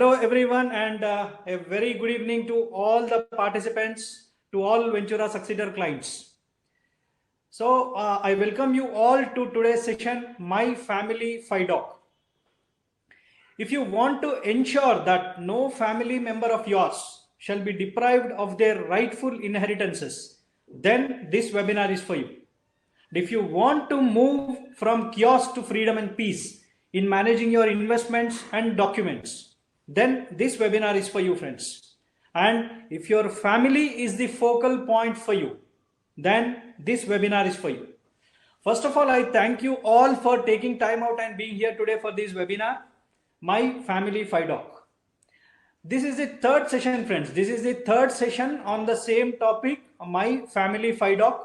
Hello everyone, and a very good evening to all the participants, to all Ventura Succeeder clients. So I welcome you all to today's session, My Family FIDOC. If you want to ensure that no family member of yours shall be deprived of their rightful inheritances, then this webinar is for you. If you want to move from chaos to freedom and peace in managing your investments and documents, then this webinar is for you, friends. And if your family is the focal point for you, then this webinar is for you. First of all, I thank you all for taking time out and being here today for this webinar, My Family FIDOC. This is the third session, friends. This is the third session on the same topic, My Family FIDOC.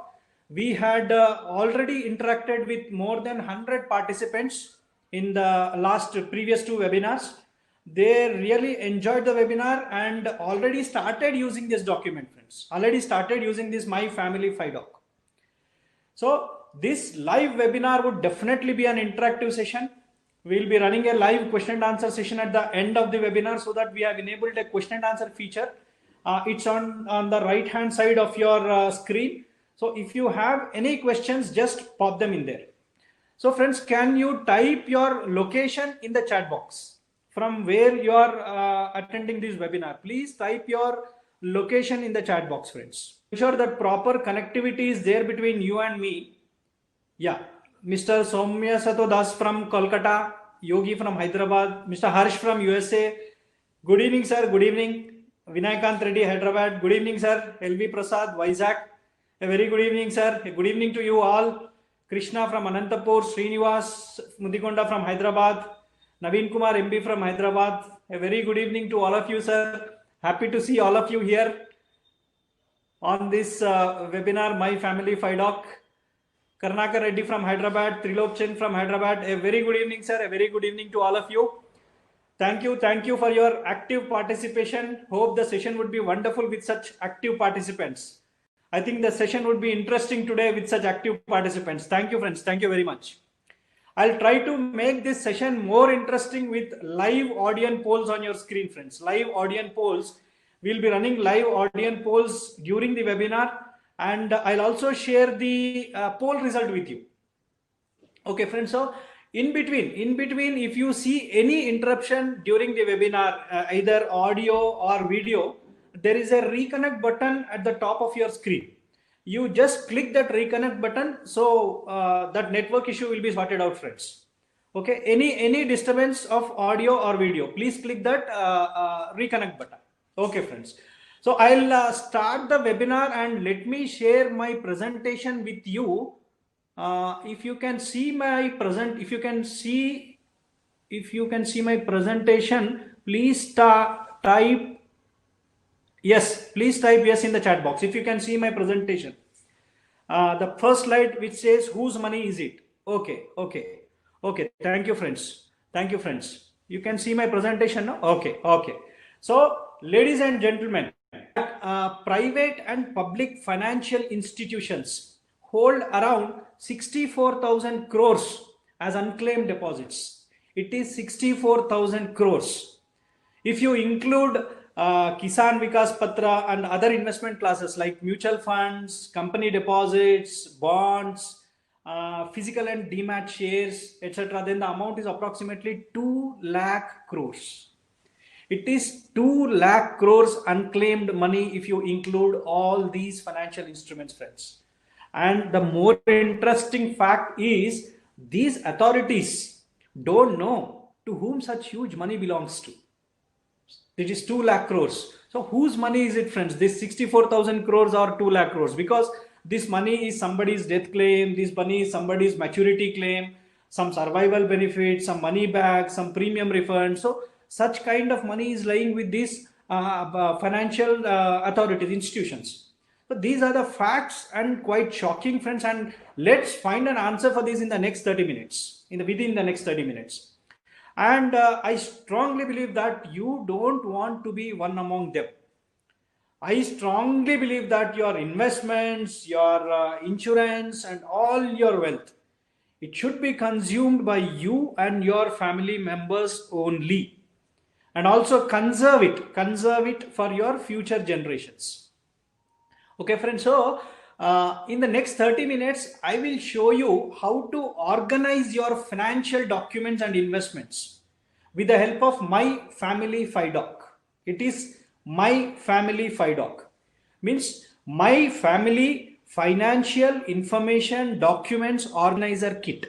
We had already interacted with more than 100 participants in the previous two webinars. They really enjoyed the webinar and already started using this document, friends. Already started using this My Family FIDOC. So this live webinar would definitely be an interactive session. We'll be running a live question and answer session at the end of the webinar so that we have enabled a question and answer feature. It's on the right hand side of your screen. So if you have any questions, just pop them in there. So friends, can you type your location in the chat box from where you are attending this webinar? Please type your location in the chat box, friends. Ensure that proper connectivity is there between you and me. Yeah, Mr. Soumya Sato Das from Kolkata, Yogi from Hyderabad, Mr. Harsh from USA. Good evening, sir. Good evening. Vinayakant Reddy, Hyderabad. Good evening, sir. LV Prasad, Vizag. A very good evening, sir. A good evening to you all. Krishna from Anantapur, Srinivas Mudikonda from Hyderabad, Naveen Kumar MB from Hyderabad. A very good evening to all of you, sir. Happy to see all of you here on this webinar, My Family FIDOC. Karnakar Reddy from Hyderabad, Trilok Chen from Hyderabad. A very good evening, sir. A very good evening to all of you. Thank you for your active participation. Hope the session would be wonderful with such active participants. I think the session would be interesting today with such active participants. Thank you, friends. Thank you very much. I'll try to make this session more interesting with live audience polls on your screen, friends. Live audience polls. We'll be running live audience polls during the webinar, and I'll also share the poll result with you. Okay, friends. So in between, if you see any interruption during the webinar, either audio or video, there is a reconnect button at the top of your screen. You just click that reconnect button, so that network issue will be sorted out, friends. Okay, any disturbance of audio or video, please click that reconnect button. Okay, friends. So I'll start the webinar and let me share my presentation with you. If you can see my my presentation, please type yes. Please type yes in the chat box if you can see my presentation. The first slide which says whose money is it? Okay. Thank you, friends. You can see my presentation now. Okay. So, ladies and gentlemen, private and public financial institutions hold around 64,000 crores as unclaimed deposits. It is 64,000 crores. If you include Kisan Vikas Patra and other investment classes like mutual funds, company deposits, bonds, physical and demat shares, etc., then the amount is approximately 2 lakh crores. It is 2 lakh crores unclaimed money if you include all these financial instruments, friends. And the more interesting fact is these authorities don't know to whom such huge money belongs to. It is 2 lakh crores. So whose money is it, friends? This 64,000 crores or 2 lakh crores? Because this money is somebody's death claim, this money is somebody's maturity claim, some survival benefit, some money back, some premium refund. So such kind of money is lying with these financial authorities, institutions. So these are the facts and quite shocking, friends. And let's find an answer for this in the next 30 minutes, within the next 30 minutes. And I strongly believe that you don't want to be one among them. I strongly believe that your investments, your insurance and all your wealth, it should be consumed by you and your family members only. and also conserve it for your future generations. Okay, friends. So in the next 30 minutes, I will show you how to organize your financial documents and investments with the help of My Family FIDOC. It is My Family FIDOC. Means My Family Financial Information Documents Organizer Kit.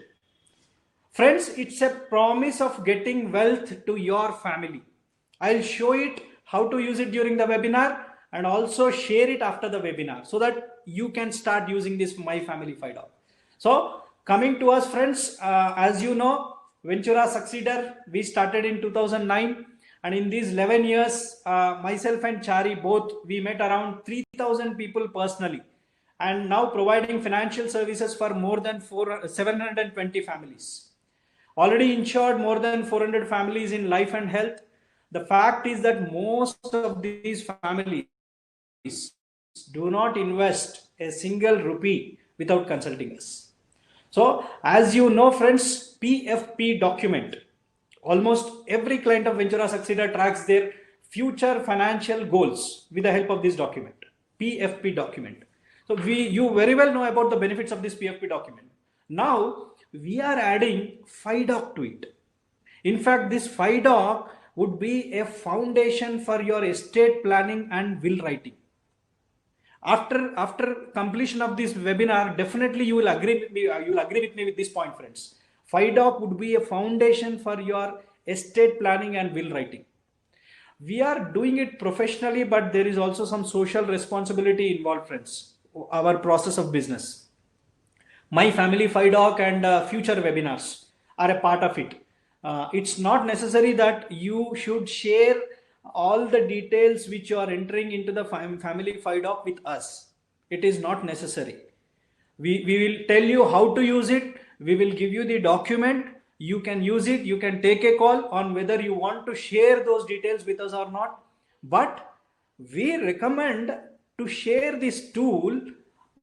Friends, it's a promise of getting wealth to your family. I'll show it how to use it during the webinar and also share it after the webinar so that you can start using this My Family FIDOC. So coming to us, friends, as you know, Ventura Succeeder, we started in 2009, and in these 11 years, myself and Chari both, we met around 3,000 people personally, and now providing financial services for more than 720 families. Already insured more than 400 families in life and health. The fact is that most of these families do not invest a single rupee without consulting us. So as you know, friends, PFP document. Almost every client of Ventura Succeeder tracks their future financial goals with the help of this document, PFP document. So you very well know about the benefits of this PFP document. Now we are adding FIDOC to it. In fact, this FIDOC would be a foundation for your estate planning and will writing. After completion of this webinar, definitely you will agree with me. You will agree with me with this point, friends. FIDOC would be a foundation for your estate planning and will writing. We are doing it professionally, but there is also some social responsibility involved, friends. Our process of business. My Family FIDOC and future webinars are a part of it. It's not necessary that you should share all the details which you are entering into the Family FIDOC with us. It is not necessary. We will tell you how to use it. We will give you the document. You can use it. You can take a call on whether you want to share those details with us or not. But we recommend to share this tool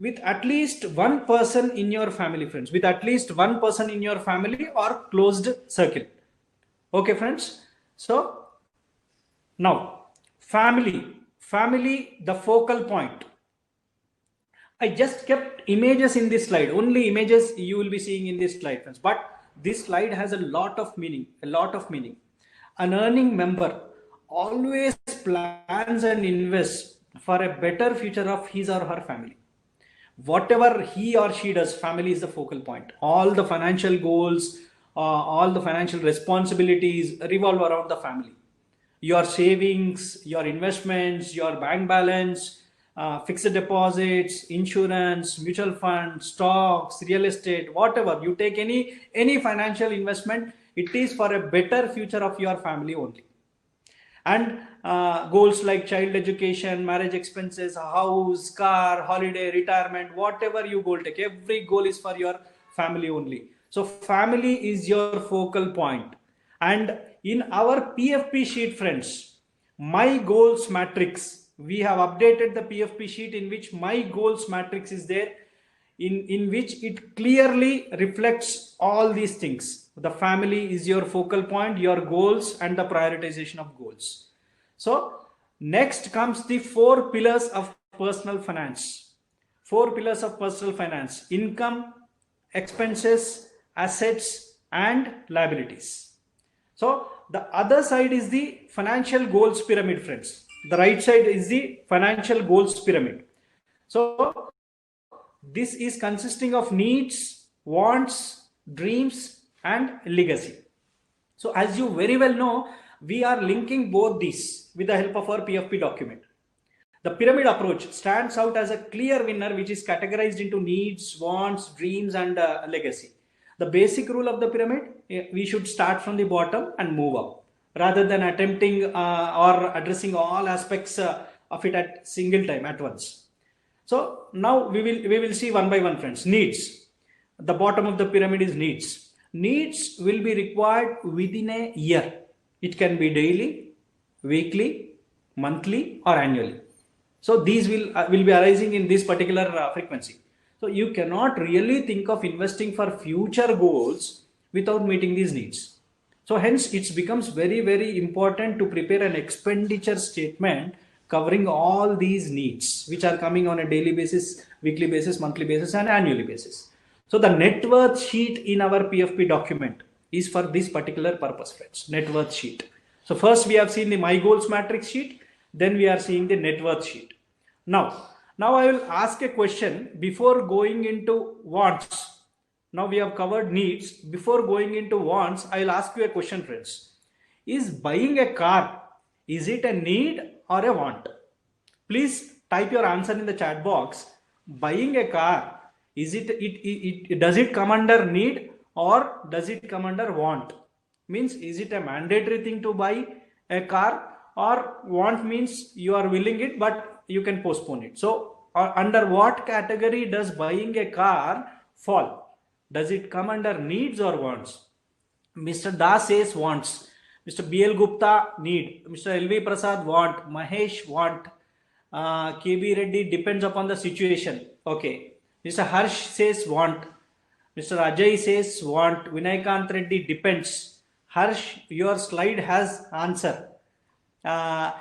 with at least one person in your family, friends, with at least one person in your family or closed circle. Okay, friends. So now family, the focal point. I just kept images in this slide, only images you will be seeing in this slide, friends. But this slide has a lot of meaning, An earning member always plans and invests for a better future of his or her family. Whatever he or she does, family is the focal point. All the financial goals, all the financial responsibilities revolve around the family. Your savings, your investments, your bank balance, fixed deposits, insurance, mutual funds, stocks, real estate, whatever you take, any financial investment, it is for a better future of your family only. And goals like child education, marriage expenses, house, car, holiday, retirement, whatever you goal take, every goal is for your family only. So family is your focal point. And in our PFP sheet, friends, my goals matrix, we have updated the PFP sheet in which my goals matrix is there, in which it clearly reflects all these things. The family is your focal point, your goals, and the prioritization of goals. So next comes the 4 pillars of personal finance. 4 pillars of personal finance: income, expenses, assets, and liabilities. So the other side is the financial goals pyramid, friends. The right side is the financial goals pyramid. So this is consisting of needs, wants, dreams, and legacy. So as you very well know, we are linking both these with the help of our PFP document. The pyramid approach stands out as a clear winner, which is categorized into needs, wants, dreams, and legacy. The basic rule of the pyramid, we should start from the bottom and move up, rather than attempting or addressing all aspects of it at single time at once. So now we will see one by one, friends. Needs. The bottom of the pyramid is needs. Needs will be required within a year. It can be daily, weekly, monthly, or annually. So these will be arising in this particular frequency. So you cannot really think of investing for future goals without meeting these needs. So hence it becomes very, very important to prepare an expenditure statement covering all these needs which are coming on a daily basis, weekly basis, monthly basis, and annually basis. So the net worth sheet in our PFP document is for this particular purpose, friends. Net worth sheet. So first we have seen the my goals matrix sheet, then we are seeing the net worth sheet. Now I will ask a question before going into wants. Now we have covered needs. Before going into wants, I'll ask you a question, friends. Is buying a car, is it a need or a want? Please type your answer in the chat box. Buying a car, is it does it come under need or does it come under want? Means, is it a mandatory thing to buy a car, or want means you are willing it but you can postpone it? So under what category does buying a car fall? Does it come under needs or wants? Mr. Das says wants. Mr. BL Gupta need. Mr. LV Prasad want. Mahesh want. KB Reddy depends upon the situation. Okay. Mr. Harsh says want. Mr. Ajay says want. Vinaykant Reddy depends. Harsh, your slide has answer. Slide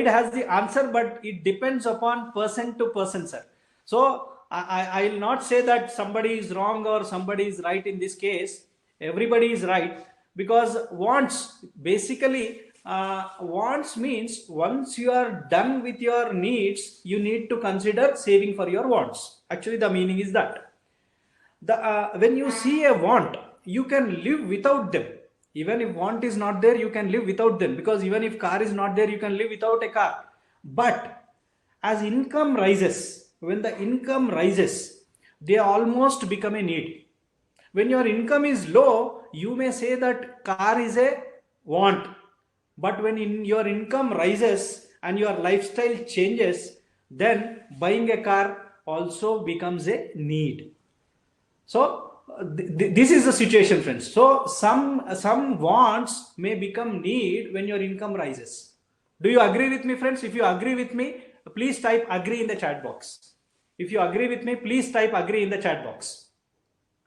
has the answer, but it depends upon person to person, sir. So I will not say that somebody is wrong or somebody is right in this case. Everybody is right, because wants, basically wants means once you are done with your needs, you need to consider saving for your wants. Actually, the meaning is that when you see a want, you can live without them. Even if want is not there, you can live without them, because even if car is not there, you can live without a car. But as income rises, when the income rises, they almost become a need. When your income is low, you may say that car is a want. But when your income rises and your lifestyle changes, then buying a car also becomes a need. So this is the situation, friends. So some wants may become need when your income rises. Do you agree with me, friends? If you agree with me, please type agree in the chat box. If you agree with me, please type agree in the chat box.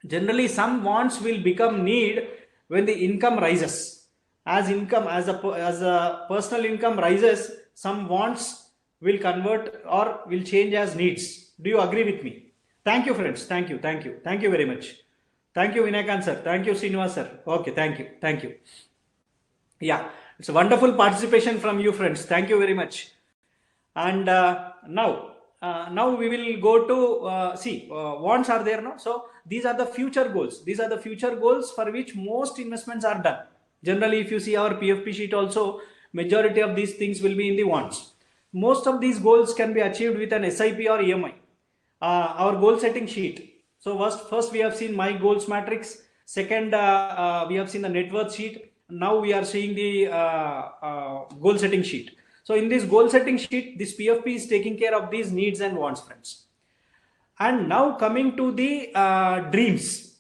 Generally, some wants will become need when the income rises. As a personal income rises, some wants will convert or will change as needs. Do you agree with me? Thank you, friends. Thank you very much. Thank you, Vinayakan sir. Thank you, Srinivas sir. Okay, thank you. Yeah, it's a wonderful participation from you, friends. Thank you very much. And now we will go to wants are there now. So these are the future goals. These are the future goals for which most investments are done. Generally, if you see our PFP sheet also, majority of these things will be in the wants. Most of these goals can be achieved with an SIP or EMI. Our goal setting sheet. So first we have seen my goals matrix. Second, we have seen the net worth sheet. Now we are seeing the goal setting sheet. So in this goal setting sheet, this PFP is taking care of these needs and wants, friends. And now coming to the dreams.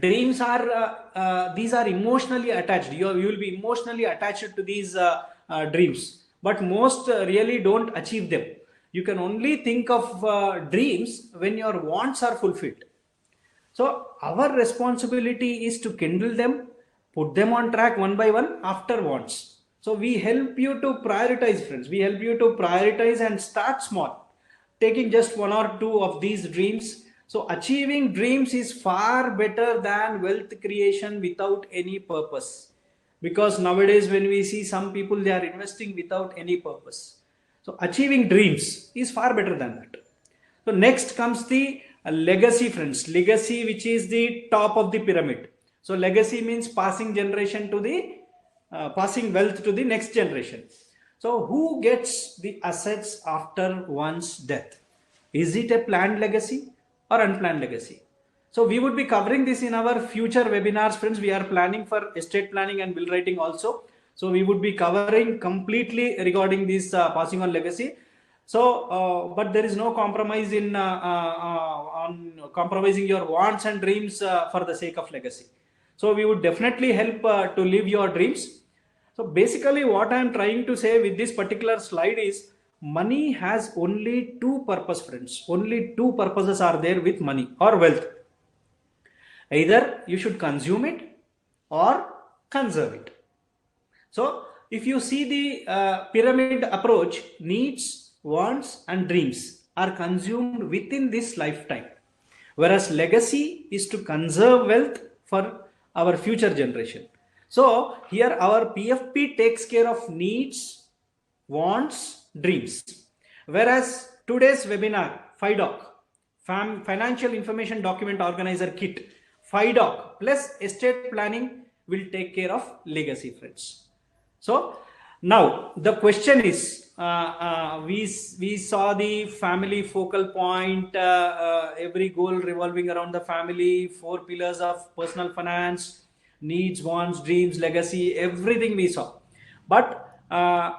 Dreams are these are emotionally attached. You will be emotionally attached to these dreams, but most really don't achieve them. You can only think of dreams when your wants are fulfilled. So our responsibility is to kindle them, put them on track one by one after wants. So we help you to prioritize, friends. We help you to prioritize and start small, taking just one or two of these dreams. So achieving dreams is far better than wealth creation without any purpose. Because nowadays when we see some people, they are investing without any purpose. So achieving dreams is far better than that. So next comes the legacy, friends. Legacy, which is the top of the pyramid. So legacy means passing generation to the passing wealth to the next generation. So who gets the assets after one's death? Is it a planned legacy or unplanned legacy? So we would be covering this in our future webinars, friends. We are planning for estate planning and will writing also. So we would be covering completely regarding this passing on legacy. So, but there is no compromise in on compromising your wants and dreams for the sake of legacy. So we would definitely help to live your dreams. So basically what I am trying to say with this particular slide is money has only two purposes, friends. Only two purposes are there with money or wealth. Either you should consume it or conserve it. So if you see the pyramid approach, needs, wants and dreams are consumed within this lifetime, whereas legacy is to conserve wealth for our future generation. So here our PFP takes care of needs, wants, dreams, whereas today's webinar FIDOC, Financial Information Document Organizer Kit, FIDOC plus estate planning will take care of legacy, friends. So now the question is, we saw the family focal point, every goal revolving around the family, 4 pillars of personal finance, needs, wants, dreams, legacy, everything we saw. But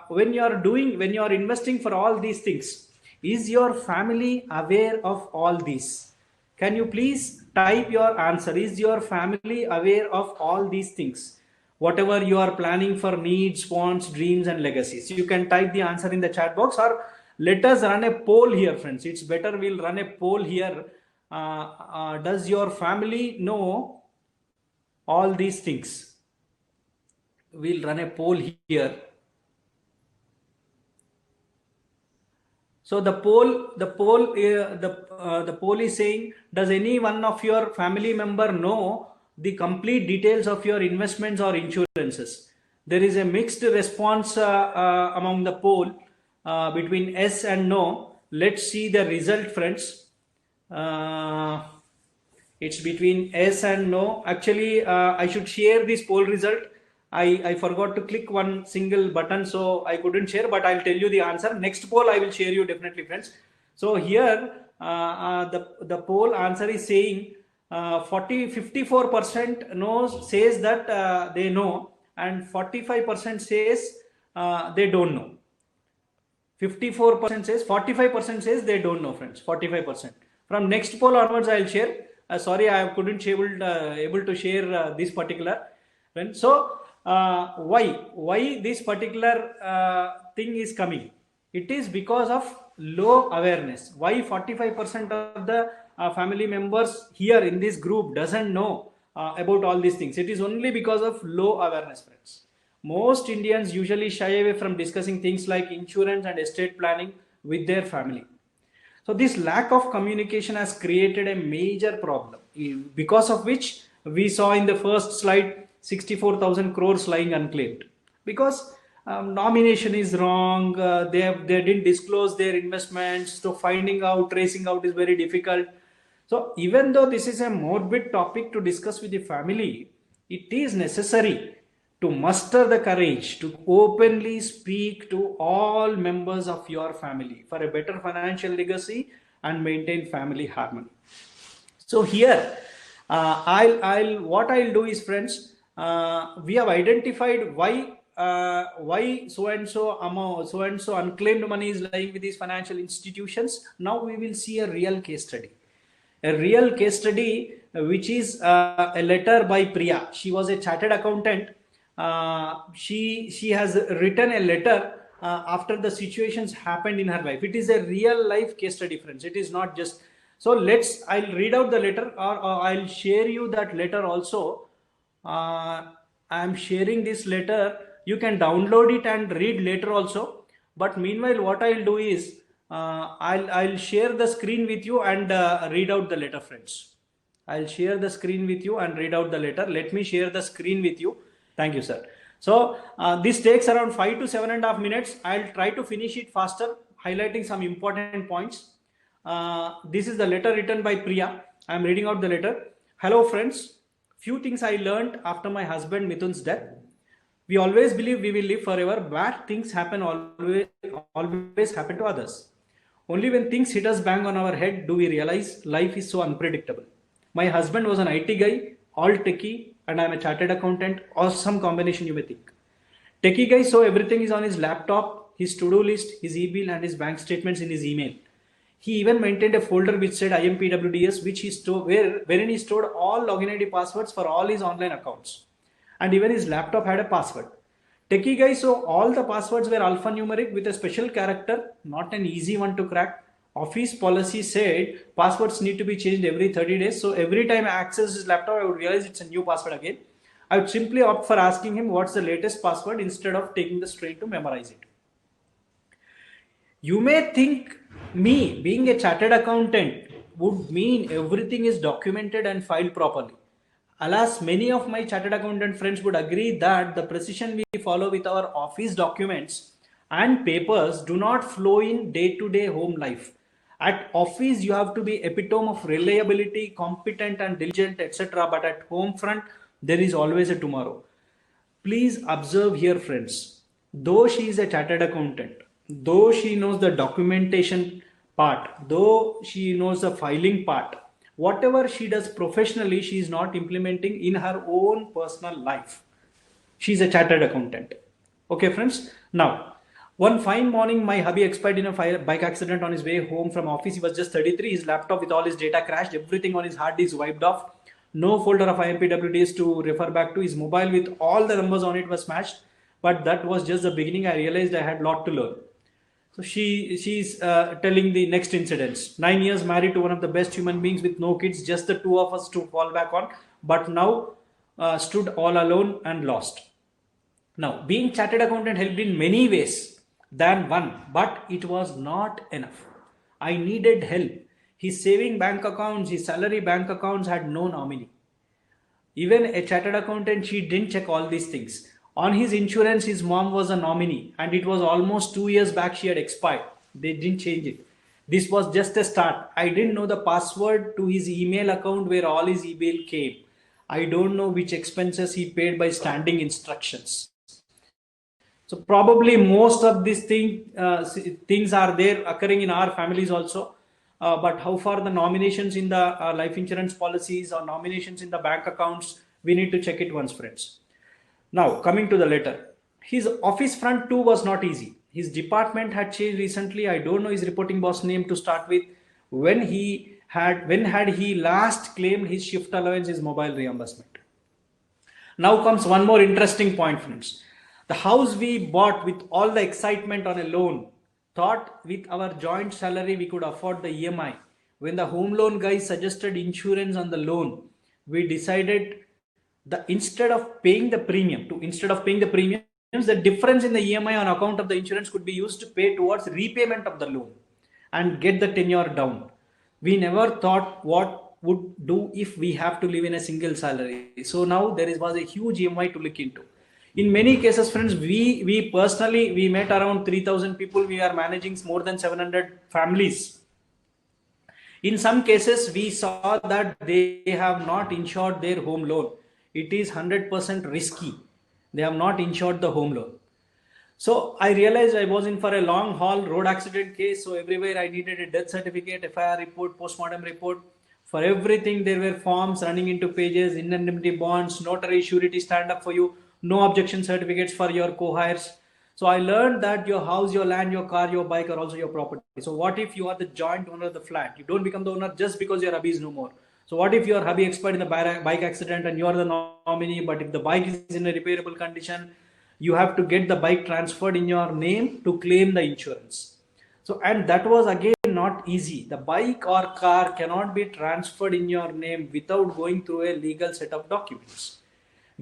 when you are investing for all these things, is your family aware of all these? Can you please type your answer? Is your family aware of all these things? Whatever you are planning for needs, wants, dreams and legacies, you can type the answer in the chat box, or let us run a poll here, friends. It's better we'll run a poll here. Does your family know all these things? We'll run a poll here. So the poll is saying, does any one of your family member know the complete details of your investments or insurances? There is a mixed response among the poll between yes and no. Let's see the result, friends. It's between yes and no. Actually, I should share this poll result. I forgot to click one single button, so I couldn't share, but I'll tell you the answer. Next poll I will share you definitely, friends. So here the poll answer is saying 54% knows, says that they know, and 45% says they don't know. 54% says, 45% says they don't know, friends. 45%. From next poll onwards I'll share. Sorry, I couldn't able to share this particular. So why this particular thing is coming? It is because of low awareness. Why 45% of the family members here in this group doesn't know about all these things? It is only because of low awareness, friends. Most Indians usually shy away from discussing things like insurance and estate planning with their family. So this lack of communication has created a major problem, because of which we saw in the first slide 64,000 crores lying unclaimed, because nomination is wrong, they didn't disclose their investments, so finding out, tracing out is very difficult. So even though this is a morbid topic to discuss with the family, it is necessary to muster the courage to openly speak to all members of your family for a better financial legacy and maintain family harmony. So here what I'll do is, friends, we have identified why so and so unclaimed money is lying with these financial institutions. Now we will see a real case study. Which is a letter by Priya. She was a chartered accountant. She has written a letter after the situations happened in her life. It is a real life case study, friends. It is not just. So I'll read out the letter, or I'll share you that letter also. I'm sharing this letter. You can download it and read later also. But meanwhile, what I'll do is I'll share the screen with you and read out the letter, friends. I'll share the screen with you and read out the letter. Let me share the screen with you. Thank you, sir. So this takes around 5 to 7.5 minutes. I'll try to finish it faster, highlighting some important points. This is the letter written by Priya. I'm reading out the letter. Hello, friends. Few things I learned after my husband Mithun's death. We always believe we will live forever. Bad things happen always happen to others. Only when things hit us bang on our head do we realize life is so unpredictable. My husband was an IT guy, all techie, and I'm a chartered accountant, or some combination you may think. Techie guy, so everything is on his laptop, his to-do list, his e-bill and his bank statements in his email. He even maintained a folder which said IMPWDS, which he wherein he stored all login ID passwords for all his online accounts. And even his laptop had a password. Techie guy, so all the passwords were alphanumeric with a special character, not an easy one to crack. office policy said passwords need to be changed every 30 days. So every time I access his laptop, I would realize it's a new password again. I would simply opt for asking him what's the latest password instead of taking the strain to memorize it. You may think me being a chartered accountant would mean everything is documented and filed properly. Alas, many of my chartered accountant friends would agree that the precision we follow with our office documents and papers do not flow in day-to-day home life. At office, you have to be epitome of reliability, competent and diligent, etc. But at home front, there is always a tomorrow. Please observe here, friends. Though she is a chartered accountant, though she knows the documentation part, though she knows the filing part, whatever she does professionally, she is not implementing in her own personal life. She is a chartered accountant. Okay, friends. Now, one fine morning, my hubby expired in a bike accident on his way home from office. He was just 33. His laptop with all his data crashed. Everything on his hard disk wiped off. No folder of IMPWDs to refer back to. His mobile with all the numbers on it was smashed. But that was just the beginning. I realized I had a lot to learn. So she's telling the next incidents. 9 years married to one of the best human beings with no kids, just the two of us to fall back on. But now stood all alone and lost. Now, being chartered accountant helped in many ways than one, but it was not enough. I needed help. His saving bank accounts, his salary bank accounts had no nominee. Even a chartered accountant, she didn't check all these things. On his insurance, his mom was a nominee, and it was almost 2 years back she had expired. They didn't change it. This was just a start. I didn't know the password to his email account where all his email came. I don't know which expenses he paid by standing instructions. So probably most of these things are there occurring in our families also. But how far the nominations in the life insurance policies or nominations in the bank accounts, we need to check it once, friends. Now, coming to the letter. His office front too was not easy. His department had changed recently. I don't know his reporting boss name to start with. When had he last claimed his shift allowance, his mobile reimbursement? Now comes one more interesting point, friends. The house we bought with all the excitement on a loan, thought with our joint salary we could afford the EMI. When the home loan guy suggested insurance on the loan, we decided instead of paying the premiums, the difference in the EMI on account of the insurance could be used to pay towards repayment of the loan and get the tenure down. We never thought what would do if we have to live in a single salary. So now was a huge EMI to look into. In many cases, friends, we personally, we met around 3,000 people. We are managing more than 700 families. In some cases, we saw that they have not insured their home loan. It is 100% risky. They have not insured the home loan. So I realized I was in for a long haul road accident case. So everywhere I needed a death certificate, FIR report, postmortem report. For everything, there were forms running into pages, indemnity bonds, notary surety stand up for you, no objection certificates for your co-hires. So I learned that your house, your land, your car, your bike are also your property. So what if you are the joint owner of the flat? You don't become the owner just because your hubby is no more. So what if your hubby expired in the bike accident and you are the nominee, but if the bike is in a repairable condition, you have to get the bike transferred in your name to claim the insurance. So, and that was again not easy. The bike or car cannot be transferred in your name without going through a legal set of documents.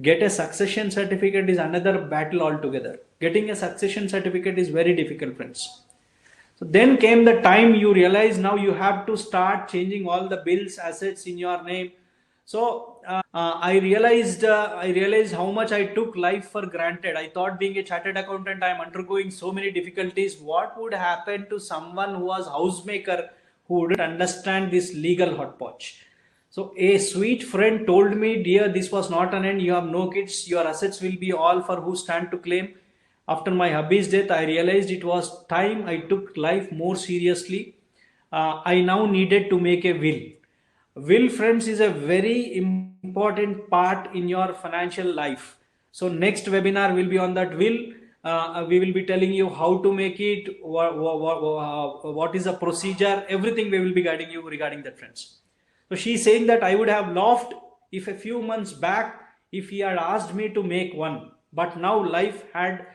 Get a succession certificate is another battle altogether. Getting a succession certificate is very difficult, friends. So then came the time you realize now you have to start changing all the bills, assets in your name. So I realized how much I took life for granted. I thought being a chartered accountant, I am undergoing so many difficulties. What would happen to someone who was housemaker who wouldn't understand this legal hodgepodge? So a sweet friend told me, dear, this was not an end. You have no kids. Your assets will be all for who stand to claim. After my hubby's death, I realized it was time I took life more seriously. I now needed to make a will. Will, friends, is a very important part in your financial life. So next webinar will be on that will. We will be telling you how to make it, what is the procedure, everything we will be guiding you regarding that, friends. So she's saying that I would have laughed if a few months back, if he had asked me to make one, but now life had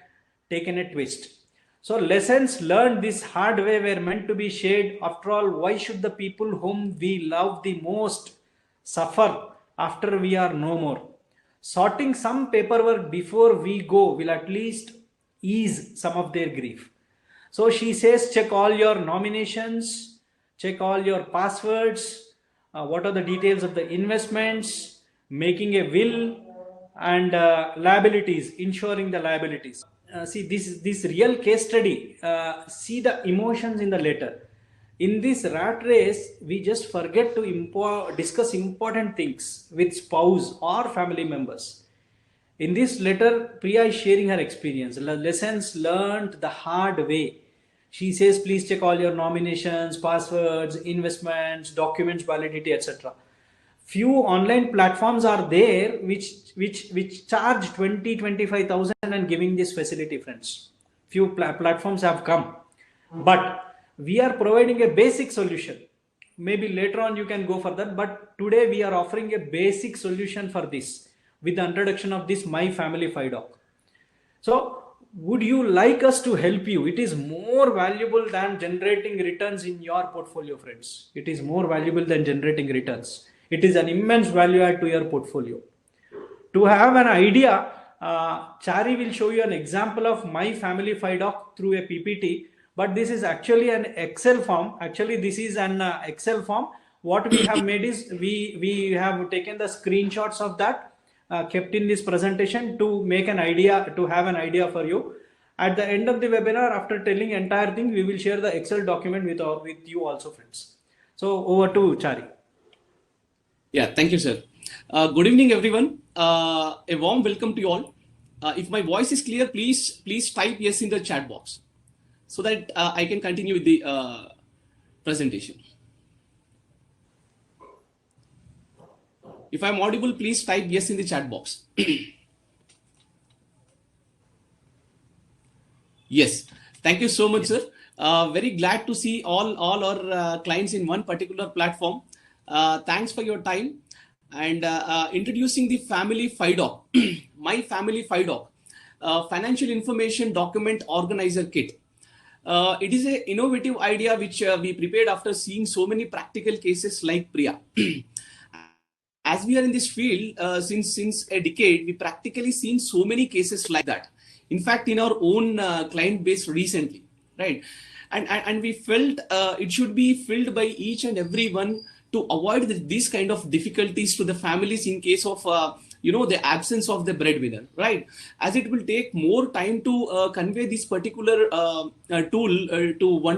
taken a twist. So lessons learned this hard way were meant to be shared. After all, why should the people whom we love the most suffer after we are no more? Sorting some paperwork before we go will at least ease some of their grief. So she says, check all your nominations, check all your passwords, what are the details of the investments, making a will, and liabilities, ensuring the liabilities. See this real case study. See the emotions in the letter. In this rat race, we just forget to discuss important things with spouse or family members. In this letter, Priya is sharing her experience, lessons learned the hard way. She says, please check all your nominations, passwords, investments, documents, validity, etc. Few online platforms are there which charge 20-25,000 and giving this facility, friends. Few platforms have come, but we are providing a basic solution. Maybe later on you can go further, but today we are offering a basic solution for this with the introduction of this My Family FiDoc. So would you like us to help you? It is more valuable than generating returns in your portfolio, friends. It is more valuable than generating returns. It is an immense value add to your portfolio. To have an idea, Chari will show you an example of My Family FiDoc through a PPT, but this is actually an Excel form. Actually, this is an Excel form. What we have made is we have taken the screenshots of that, kept in this presentation to make an idea, to have an idea for you. At the end of the webinar, after telling entire thing, we will share the Excel document with you also, friends. So over to Chari. Yeah, thank you, sir. Good evening, everyone. A warm welcome to you all. If my voice is clear, please type yes in the chat box so that I can continue with the presentation. If I'm audible, please type yes in the chat box. Yes, thank you so much, sir. Very glad to see all our clients in one particular platform. Thanks for your time. And introducing the Family FiDoc, My Family FiDoc, Financial Information Document Organizer Kit. It is an innovative idea which we prepared after seeing so many practical cases like Priya. As we are in this field since a decade, we practically seen so many cases like that. In fact, in our own client base recently, right? And we felt it should be filled by each and everyone to avoid these kind of difficulties to the families in case of the absence of the breadwinner, right? As it will take more time to convey this particular tool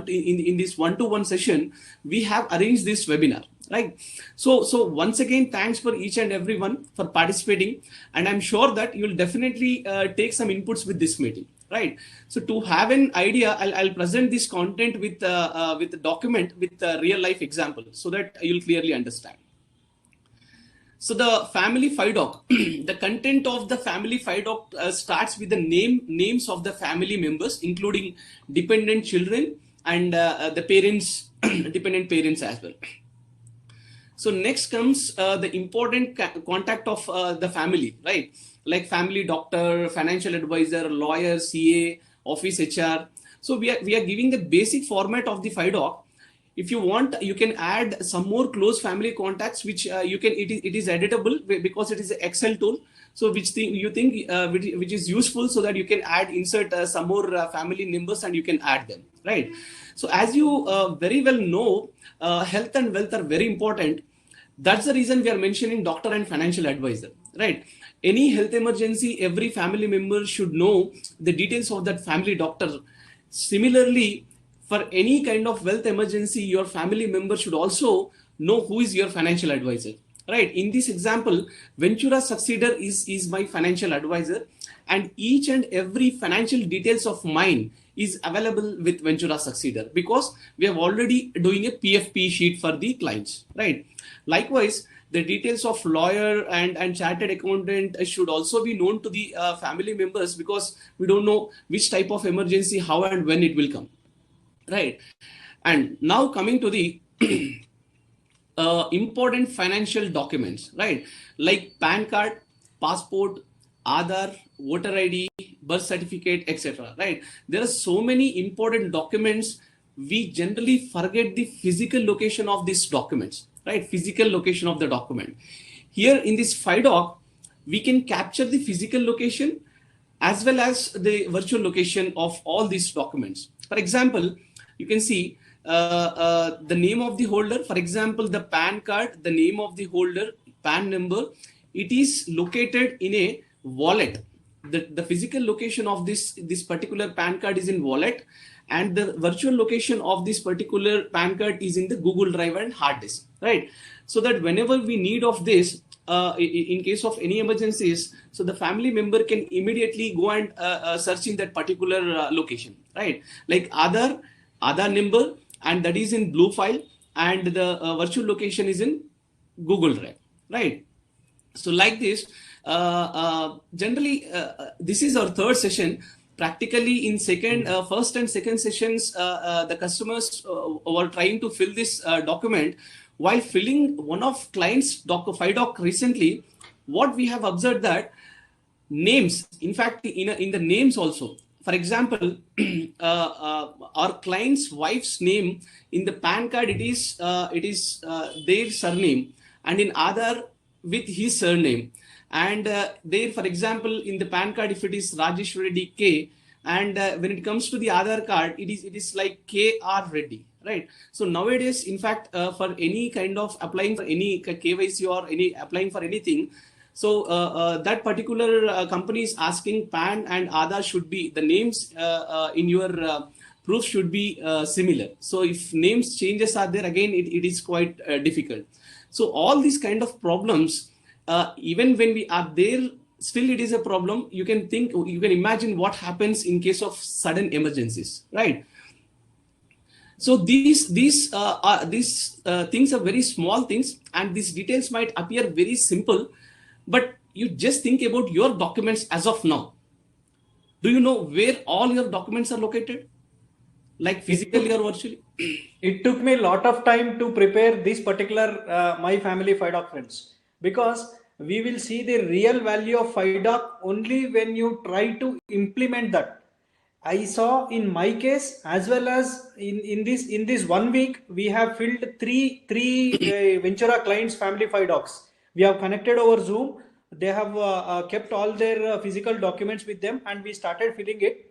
in this one-to-one session, we have arranged this webinar, right? So once again, thanks for each and everyone for participating, and I'm sure that you'll definitely take some inputs with this meeting, right? So to have an idea, I'll present this content with the document with a real life example so that you'll clearly understand. So the Family FiDoc, the content of the Family FiDoc starts with the names of the family members, including dependent children and the parents, dependent parents as well. So next comes the important contact of the family, right? Like family doctor, financial advisor, lawyer, CA, office HR. So we are giving the basic format of the FiDoc. If you want, you can add some more close family contacts, which it is editable because it is an Excel tool. So which is useful, so that you can insert some more family members and you can add them, right? So as you very well know, health and wealth are very important. That's the reason we are mentioning doctor and financial advisor, right? Any health emergency, every family member should know the details of that family doctor. Similarly, for any kind of wealth emergency, your family member should also know who is your financial advisor, right? In this example, Ventura Succeeder is my financial advisor, and each and every financial details of mine is available with Ventura Succeeder because we have already doing a PFP sheet for the clients, right? Likewise, the details of lawyer and chartered accountant should also be known to the family members because we don't know which type of emergency, how and when it will come, right? And now coming to the important financial documents, right? Like PAN card, passport, Aadhaar, voter ID, birth certificate, etc. Right? There are so many important documents. We generally forget the physical location of these documents, right? Physical location of the document. Here in this FIDOC, we can capture the physical location as well as the virtual location of all these documents. For example, you can see the name of the holder. For example, the PAN card, the name of the holder, PAN number, it is located in a wallet. The physical location of this particular PAN card is in wallet, and the virtual location of this particular PAN card is in the Google Drive and hard disk, right? So that whenever we need of this, in case of any emergencies, so the family member can immediately go and search in that particular location, right? Like Aadhaar number, and that is in blue file, and the virtual location is in Google Drive, right? So like this, generally, this is our third session. Practically in first and second sessions, the customers were trying to fill this document. While filling one of client's FIDOC recently, what we have observed that names, in fact, in the names also, for example, our client's wife's name in the PAN card, it is their surname, and in Aadhaar with his surname. And there, for example, in the PAN card, if it is Rajesh Reddy K, and when it comes to the Aadhaar card, it is like KR Reddy, right? So nowadays, in fact, for any kind of applying for any KYC or any applying for anything, so that particular company is asking PAN and Aadhaar should be, the names in your proof should be similar. So if names changes are there, again, it is quite difficult. So all these kind of problems, even when we are there, still it is a problem. You can imagine what happens in case of sudden emergencies, right? So these things are very small things, and these details might appear very simple, but you just think about your documents as of now. Do you know where all your documents are located? Like physically or virtually? It took me a lot of time to prepare this particular My Family FIDOC, friends, because we will see the real value of FIDOC only when you try to implement that. I saw in my case, as well as in this 1 week, we have filled three Ventura clients family FIDOCs. We have connected over Zoom. They have kept all their physical documents with them, and we started filling it.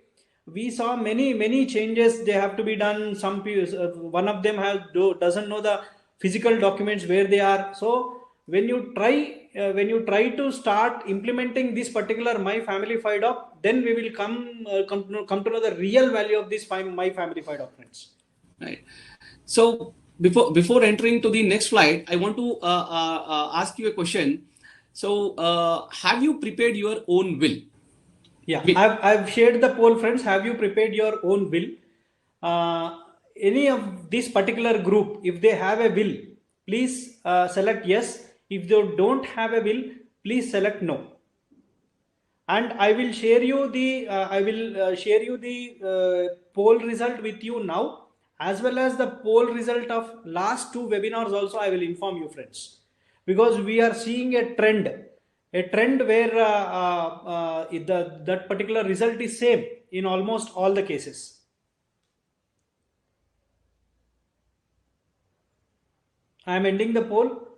We saw many changes they have to be done. Some one of them doesn't know the physical documents where they are. So when you try to start implementing this particular My Family FIDOC, then we will come to know the real value of this My Family FIDOC, friends. Right. So before entering to the next slide, I want to ask you a question. So have you prepared your own will? Yeah, I've shared the poll, friends. Have you prepared your own will? Any of this particular group, if they have a will, please select yes. If they don't have a will, please select no. And I will share you the poll result with you now, as well as the poll result of last 2 webinars also. I will inform you, friends, because we are seeing a trend where that particular result is same in almost all the cases. I am ending the poll.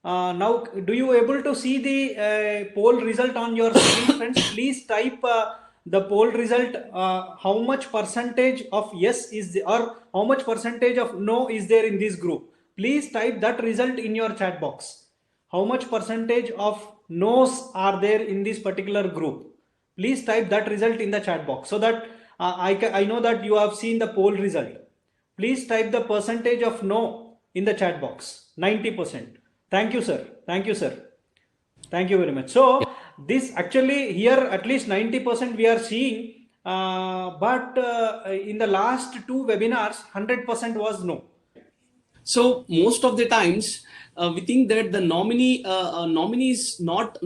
Now, do you able to see the poll result on your screen, friends? Please type the poll result. How much percentage of yes is there, or how much percentage of no is there in this group? Please type that result in your chat box. How much percentage of no's are there in this particular group? Please type that result in the chat box, so that I know that you have seen the poll result. Please type the percentage of no in the chat box. 90%. Thank you, sir. Thank you, sir. Thank you very much. So this actually here at least 90% we are seeing, but in the last 2 webinars, 100% was no. So most of the times we think that the nominee is not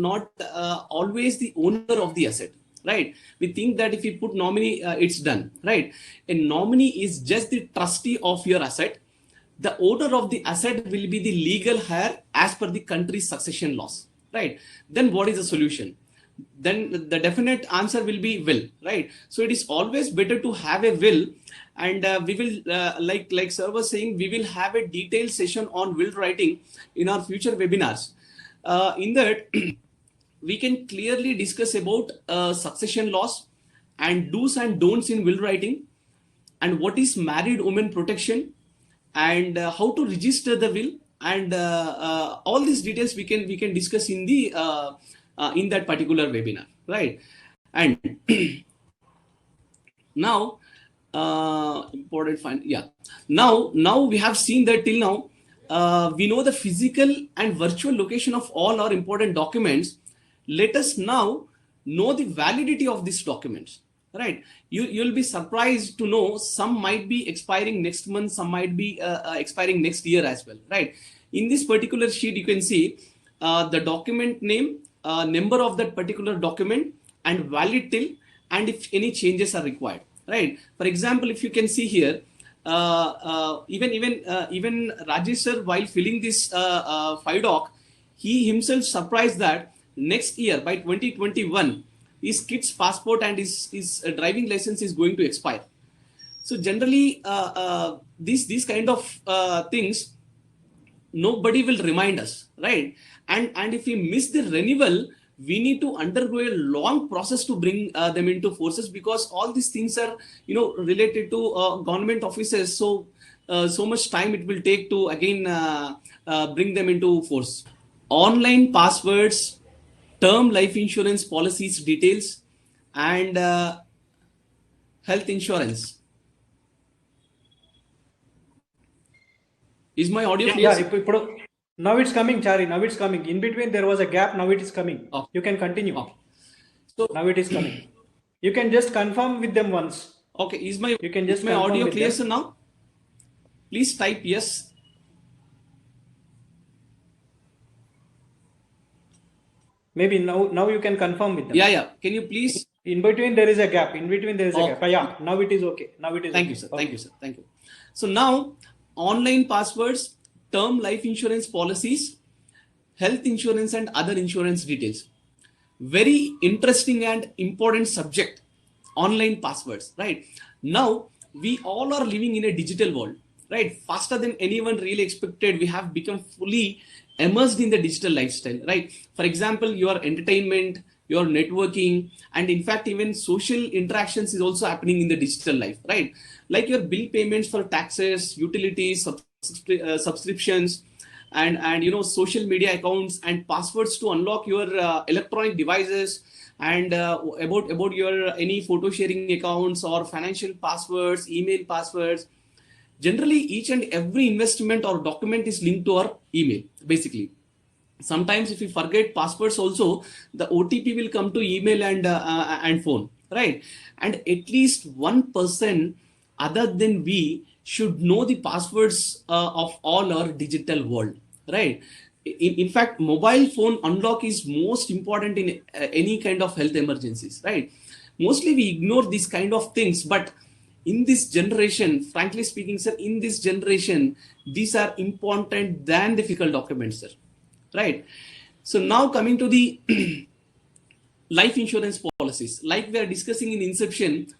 always the owner of the asset, right? We think that if you put nominee, it's done, right? A nominee is just the trustee of your asset. The owner of the asset will be the legal heir as per the country's succession laws, right? Then what is the solution? then the definite answer will be will, right? So it is always better to have a will, and we will like sir was saying, we will have a detailed session on will writing in our future webinars. In that we can clearly discuss about succession laws and do's and don'ts in will writing, and what is married women protection, and how to register the will, and all these details we can discuss in the in that particular webinar, right? And now important fine, yeah. Now we have seen that till now we know the physical and virtual location of all our important documents. Let us now know the validity of these documents, right? You'll be surprised to know some might be expiring next month, some might be expiring next year as well, right? In this particular sheet you can see the document name, number of that particular document, and valid till, and if any changes are required, right? For example, if you can see here, even Rajesh sir, while filling this FIDOC, he himself surprised that next year by 2021 his kid's passport and his driving license is going to expire. So generally these kind of things nobody will remind us, right? And if we miss the renewal, we need to undergo a long process to bring them into forces, because all these things are related to government offices, so so much time it will take to again bring them into force. Online passwords, term life insurance policies details, and health insurance. Is my audio clear? Yeah, now it's coming, Chari. Now it's coming. In between there was a gap. Now it is coming. Okay. You can continue. Okay. So now it is coming. You can just confirm with them once. Okay. Is my audio clear, sir, now? Please type yes. Maybe now you can confirm with them. Yeah. Can you please? In between there is a gap. A gap. Yeah. Now it is okay. Thank you, sir. Okay. Thank you, sir. Thank you. So now online passwords, term life insurance policies, health insurance, and other insurance details. Very interesting and important subject, online passwords, right? Now we all are living in a digital world, right? Faster than anyone really expected, we have become fully immersed in the digital lifestyle, right? For example, your entertainment, your networking, and in fact even social interactions is also happening in the digital life, right? Like your bill payments for taxes, utilities, subscriptions, and social media accounts and passwords to unlock your electronic devices, and about your any photo sharing accounts or financial passwords, email passwords. Generally each and every investment or document is linked to our email, basically. Sometimes if we forget passwords also, the OTP will come to email and phone, right? And at least one person other than we should know the passwords of all our digital world, right? In fact, mobile phone unlock is most important in any kind of health emergencies, right? Mostly we ignore these kind of things, but in this generation, frankly speaking, sir, in this generation, these are important than difficult documents, sir, right? So now coming to the life insurance policies, like we are discussing in inception,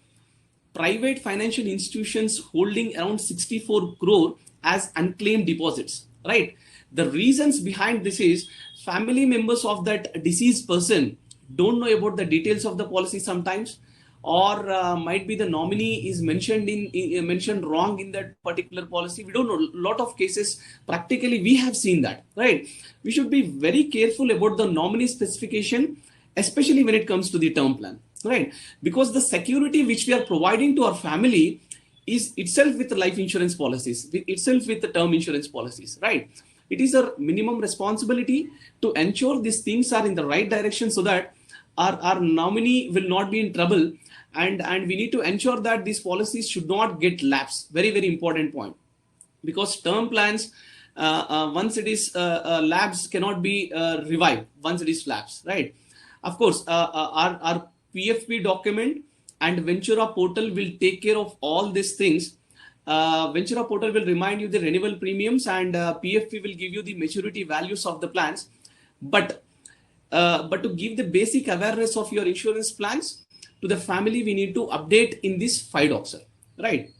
private financial institutions holding around 64 crore as unclaimed deposits, right? The reasons behind this is family members of that deceased person don't know about the details of the policy sometimes, or might be the nominee is mentioned wrong in that particular policy. We don't know. A lot of cases, practically we have seen that, right? We should be very careful about the nominee specification, especially when it comes to the term plan, right? Because the security which we are providing to our family is itself with the life insurance policies, itself with the term insurance policies, right? It is a minimum responsibility to ensure these things are in the right direction so that our nominee will not be in trouble, and we need to ensure that these policies should not get lapsed. Very, very important point, because term plans, once it is lapsed, cannot be revived once it is lapsed, right? Of course, our PFP document and Ventura portal will take care of all these things. Ventura portal will remind you the renewal premiums, and PFP will give you the maturity values of the plans. But but to give the basic awareness of your insurance plans to the family, we need to update in this FIDOC, sir. Right?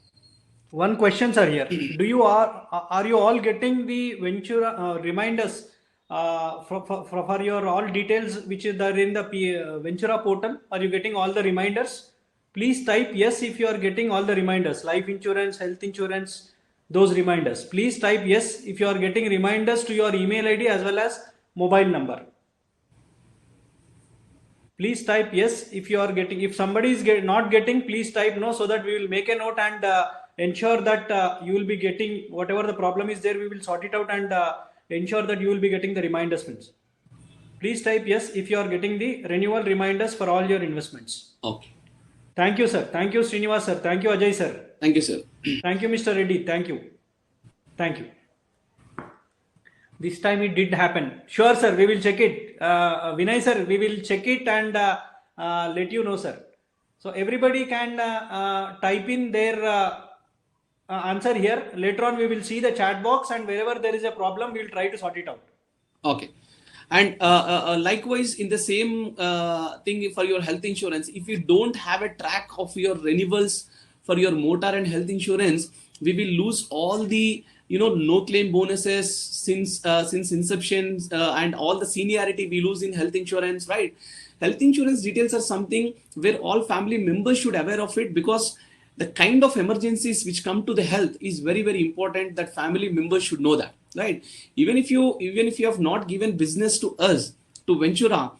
One question, sir. Here, are you all getting the Ventura reminders for your all details which are there in the Ventura portal? Are you getting all the reminders? Please type yes if you are getting all the reminders, life insurance, health insurance, those reminders. Please type yes if you are getting reminders to your email ID as well as mobile number. Please type yes if you are getting. If somebody is not getting, please type no, so that we will make a note and ensure that you will be getting whatever the problem is there. We will sort it out and ensure that you will be getting the reminders, friends. Please type yes if you are getting the renewal reminders for all your investments. Okay. Thank you, sir. Thank you, Srinivas sir. Thank you, Ajay sir. Thank you, sir. Thank you, Mr. Reddy. Thank you. Thank you. This time it did happen. Sure, sir. We will check it. Vinay, sir, we will check it and let you know, sir. So everybody can type in their answer here. Later on, we will see the chat box, and wherever there is a problem, we will try to sort it out. Okay. And likewise, in the same thing for your health insurance, if you don't have a track of your renewals for your motor and health insurance, we will lose all the no claim bonuses since inception and all the seniority we lose in health insurance, right? Health insurance details are something where all family members should aware of it, because the kind of emergencies which come to the health is very, very important that family members should know that, right? Even if you have not given business to us, to Ventura,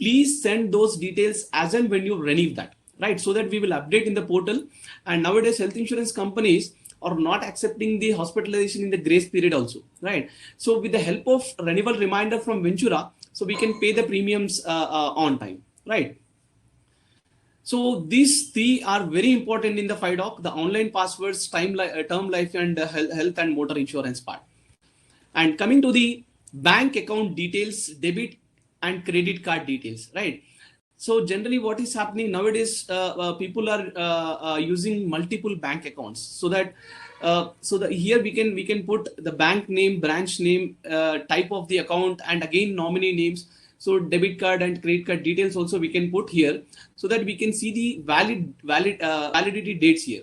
please send those details as and when you renew that, right? So that we will update in the portal. And nowadays health insurance companies are not accepting the hospitalization in the grace period also, right? So with the help of renewal reminder from Ventura, so we can pay the premiums on time, right? So these three are very important in the FIDOC: the online passwords, term life, and health and motor insurance part. And coming to the bank account details, debit and credit card details, right? So generally what is happening nowadays, people are using multiple bank accounts, so that here we can put the bank name, branch name, type of the account, and again nominee names. So debit card and credit card details also we can put here, so that we can see the validity dates here.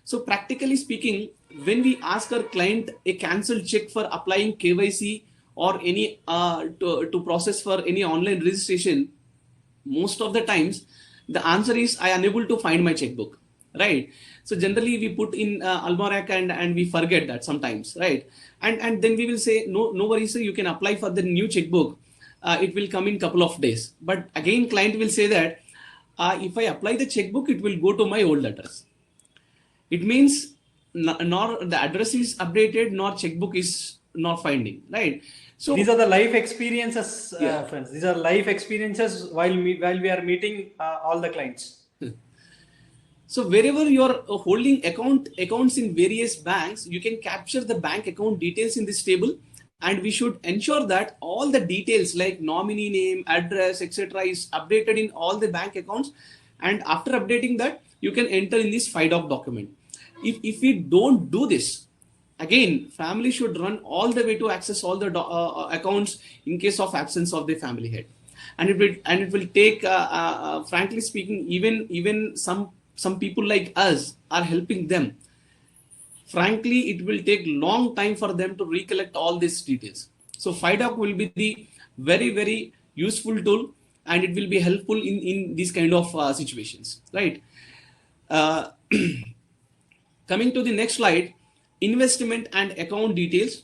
So practically speaking, when we ask our client a cancelled check for applying KYC or any to process for any online registration, most of the times the answer is I unable to find my checkbook, right? So generally we put in Almanac and we forget that sometimes, right? And then we will say no worries, sir, you can apply for the new checkbook. It will come in couple of days. But again client will say that if I apply the checkbook, it will go to my old address. It means nor the address is updated, nor checkbook is not finding, right? So these are the life experiences, friends. These are life experiences while we are meeting all the clients. So wherever you're holding accounts in various banks, you can capture the bank account details in this table, and we should ensure that all the details like nominee name, address, etc. is updated in all the bank accounts. And after updating that, you can enter in this FIDOC document. If we don't do this, again, family should run all the way to access all the accounts in case of absence of the family head, and it will take, frankly speaking, even some people like us are helping them. Frankly, it will take long time for them to recollect all these details. So FIDOC will be the very, very useful tool, and it will be helpful in these kind of situations, right? Coming to the next slide, investment and account details.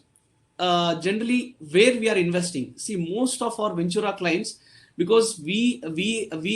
Generally, where we are investing. See, most of our Ventura clients, because we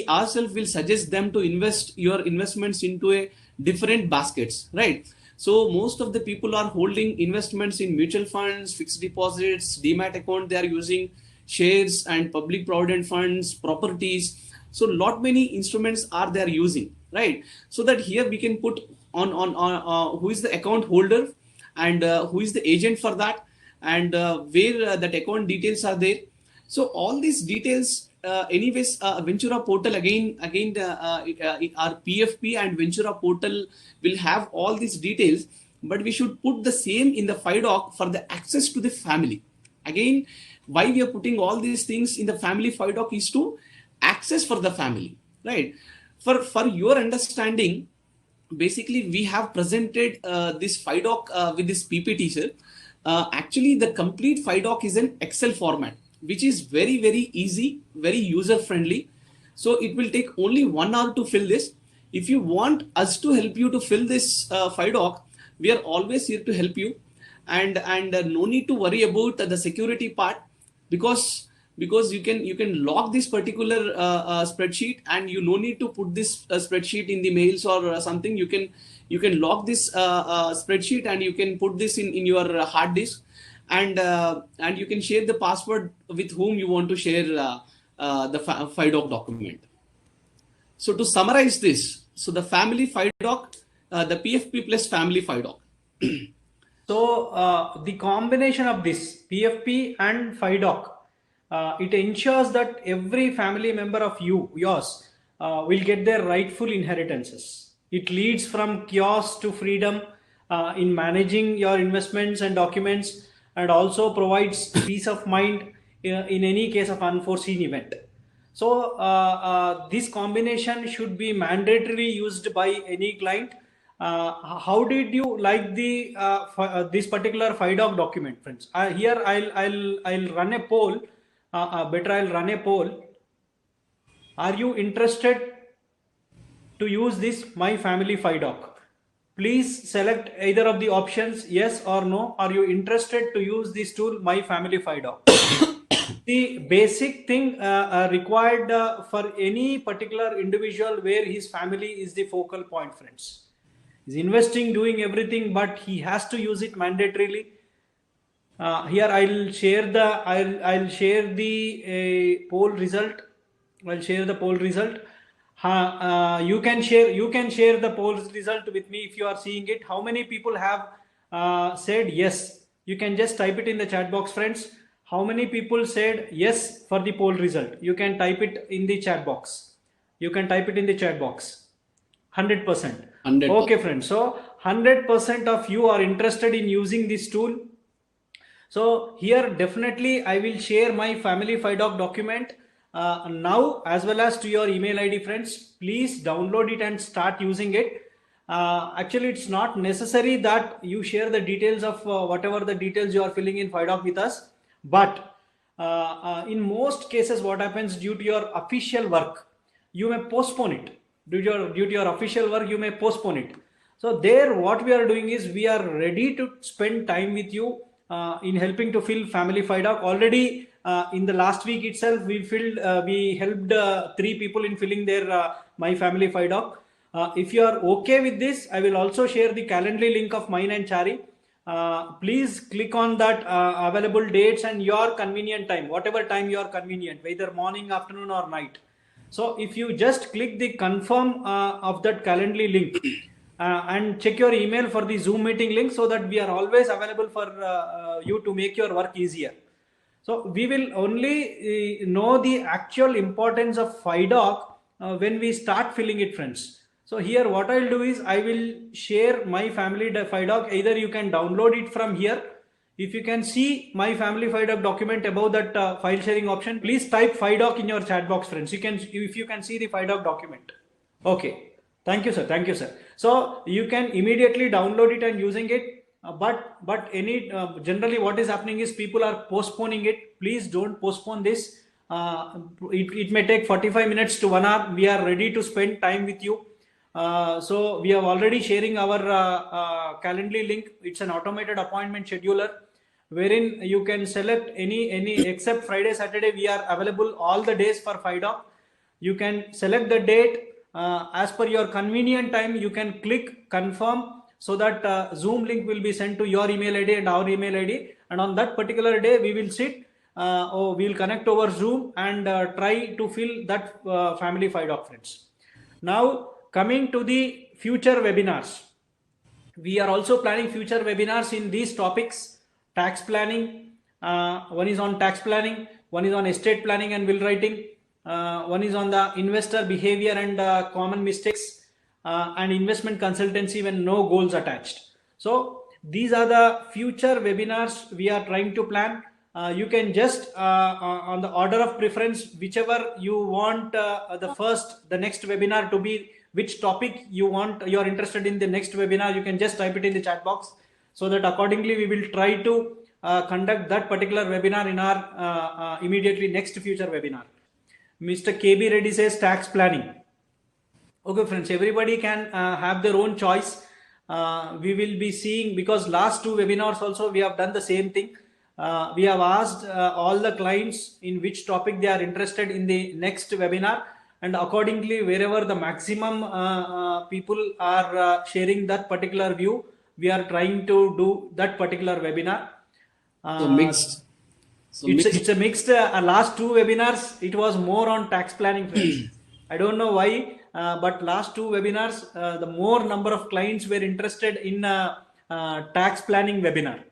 ourselves will suggest them to invest your investments into a different baskets, right? So most of the people are holding investments in mutual funds, fixed deposits, demat account. They are using shares and public provident funds, properties. So lot many instruments are they are using, right? So that here we can put on who is the account holder and who is the agent for that, and where that account details are there. So all these details, anyways, Ventura portal again our PFP and Ventura portal will have all these details, but we should put the same in the FIDOC for the access to the family, Again, why we are putting all these things in the family FIDOC is to access for the family, right? For your understanding, basically we have presented this FIDOC with this PPT, sir. Actually, the complete FIDOC is an Excel format, which is very, very easy, very user friendly. So it will take only 1 hour to fill this. If you want us to help you to fill this FIDOC, we are always here to help you, and no need to worry about the security part, because you can log this particular spreadsheet, and you no need to put this spreadsheet in the mails or something. You can log this spreadsheet, and you can put this in your hard disk, and you can share the password with whom you want to share the FIDOC document. So to summarize this, so the family FIDOC, the PFP plus family FIDOC. So the combination of this PFP and FIDOC, it ensures that every family member of yours will get their rightful inheritances. It leads from chaos to freedom in managing your investments and documents, and also provides peace of mind in any case of unforeseen event. So this combination should be mandatorily used by any client. How did you like the this particular FIDOC document, friends? Here I'll run a poll. I'll run a poll. Are you interested to use this My Family FIDOC? Please select either of the options, yes or no. Are you interested to use this tool, My Family FIDOC? The basic thing required for any particular individual where his family is the focal point, friends. He's investing, doing everything, but he has to use it mandatorily. Here I'll share the poll result. I'll share the poll result. You can share the poll result with me if you are seeing it. How many people have said yes? You can just type it in the chat box, friends. How many people said yes for the poll result? You can type it in the chat box. 100%. Okay, friends. So 100% of you are interested in using this tool. So here definitely I will share my family FIDOC document now, as well as to your email ID, friends. Please download it and start using it. Actually, it's not necessary that you share the details of whatever the details you are filling in FIDOC with us. But in most cases, what happens, due to your official work, you may postpone it. Due to your official work, you may postpone it. So there, what we are doing is we are ready to spend time with you in helping to fill family FIDOC. Already in the last week itself, we helped 3 people in filling their My Family FIDOC. If you are okay with this, I will also share the Calendly link of mine and Chari. Please click on that available dates and your convenient time, whatever time you are convenient, whether morning, afternoon or night. So if you just click the confirm of that Calendly link and check your email for the Zoom meeting link, so that we are always available for you to make your work easier. So we will only know the actual importance of FIDOC when we start filling it, friends. So here what I'll do is I will share My Family FIDOC. Either you can download it from here. If you can see My Family FIDOC document above that file sharing option, please type FIDOC in your chat box, friends. If you can see the FIDOC document. Okay. Thank you, sir. So you can immediately download it and using it. But generally what is happening is people are postponing it. Please don't postpone this. It may take 45 minutes to 1 hour. We are ready to spend time with you. So we are already sharing our Calendly link. It's an automated appointment scheduler wherein you can select any except Friday, Saturday. We are available all the days for FIDOC. You can select the date as per your convenient time. You can click confirm, so that Zoom link will be sent to your email ID and our email ID. And on that particular day, we will sit we'll connect over Zoom and try to fill that family FIDOC, friends. Now, coming to the future webinars, we are also planning future webinars in these topics: tax planning. One is on tax planning, one is on estate planning and will writing, one is on the investor behavior and common mistakes, and investment consultancy when no goals attached. So these are the future webinars we are trying to plan. you can just on the order of preference, whichever you want the next webinar to be, which topic you're interested in the next webinar, you can just type it in the chat box, so that accordingly we will try to conduct that particular webinar in our immediately next future webinar. Mr. KB Reddy says tax planning. Okay, friends, everybody can have their own choice. We will be seeing, because last two webinars also we have done the same thing. We have asked all the clients in which topic they are interested in the next webinar, and accordingly wherever the maximum people are sharing that particular view, we are trying to do that particular webinar. So mixed. It's a mixed. Last two webinars, it was more on tax planning, friends. I don't know why, but last two webinars, the more number of clients were interested in tax planning webinar.